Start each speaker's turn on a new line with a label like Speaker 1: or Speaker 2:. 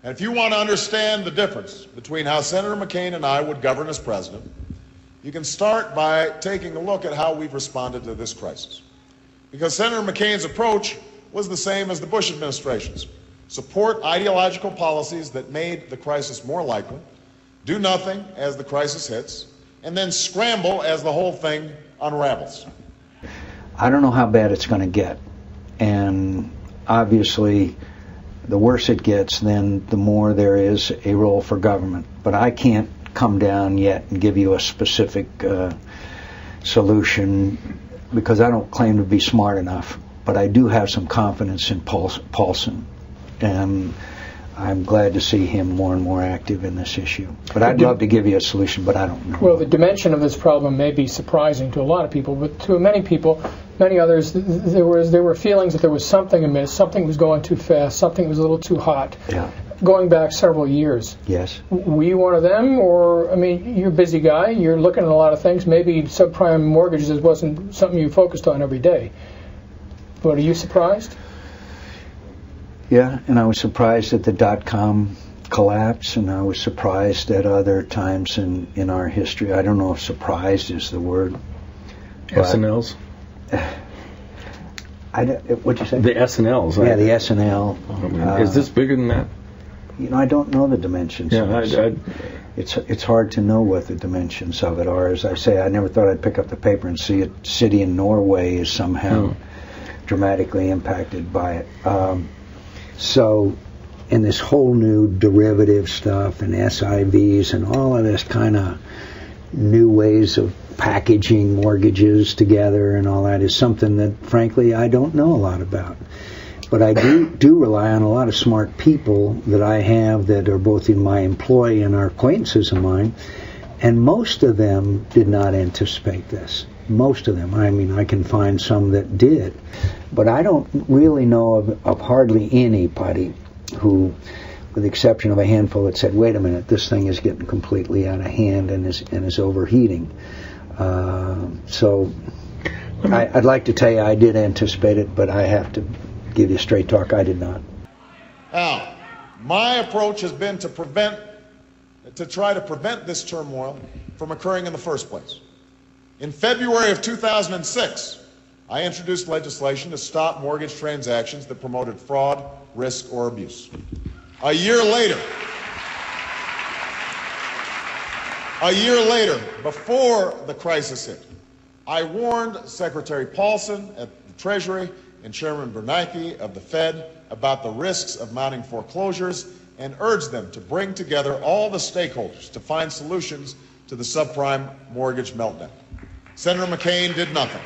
Speaker 1: And if you want to understand the difference between how Senator McCain and I would govern as president, you can start by taking a look at how we've responded to this crisis. Because Senator McCain's approach was the same as the Bush administration's. Support ideological policies that made the crisis more likely, do nothing as the crisis hits, and then scramble as the whole thing unravels.
Speaker 2: I don't know how bad it's going to get. And obviously, the worse it gets, then the more there is a role for government. But I can't come down yet and give you a specific solution because I don't claim to be smart enough. But I do have some confidence in Paulson. And I'm glad to see him more and more active in this issue. But I'd love to give you a solution, but I don't know.
Speaker 3: Well, the dimension of this problem may be surprising to a lot of people, but to many people, many others, there were feelings that there was something amiss, something was going too fast, something was a little too hot.
Speaker 2: Yeah.
Speaker 3: Going back several years.
Speaker 2: Yes.
Speaker 3: Were you one of them, or, I mean, you're a busy guy, you're looking at a lot of things, maybe subprime mortgages wasn't something you focused on every day. But are you surprised?
Speaker 2: Yeah, and I was surprised at the dot-com collapse, and I was surprised at other times in our history. I don't know if surprised is the word.
Speaker 4: S&Ls?
Speaker 2: What'd you say?
Speaker 4: The S&Ls.
Speaker 2: Yeah, the S&L.
Speaker 4: Is this bigger than that?
Speaker 2: You know, I don't know the dimensions.
Speaker 4: Yeah,
Speaker 2: it's hard to know what the dimensions of it are. As I say, I never thought I'd pick up the paper and see a city in Norway is somehow dramatically impacted by it. So, in this whole new derivative stuff and SIVs and all of this kind of new ways of packaging mortgages together and all that is something that, frankly, I don't know a lot about. But I do rely on a lot of smart people that I have that are both in my employ and are acquaintances of mine, and most of them did not anticipate this. Most of them. I mean, I can find some that did. But I don't really know of hardly anybody who, with the exception of a handful, that said, wait a minute, this thing is getting completely out of hand and is overheating. So I'd like to tell you I did anticipate it, but I have to give you straight talk, I did not.
Speaker 1: Now, my approach has been to try to prevent this turmoil from occurring in the first place. In February of 2006, I introduced legislation to stop mortgage transactions that promoted fraud, risk, or abuse. A year later, before the crisis hit, I warned Secretary Paulson at the Treasury and Chairman Bernanke of the Fed about the risks of mounting foreclosures and urged them to bring together all the stakeholders to find solutions to the subprime mortgage meltdown. Senator McCain did nothing.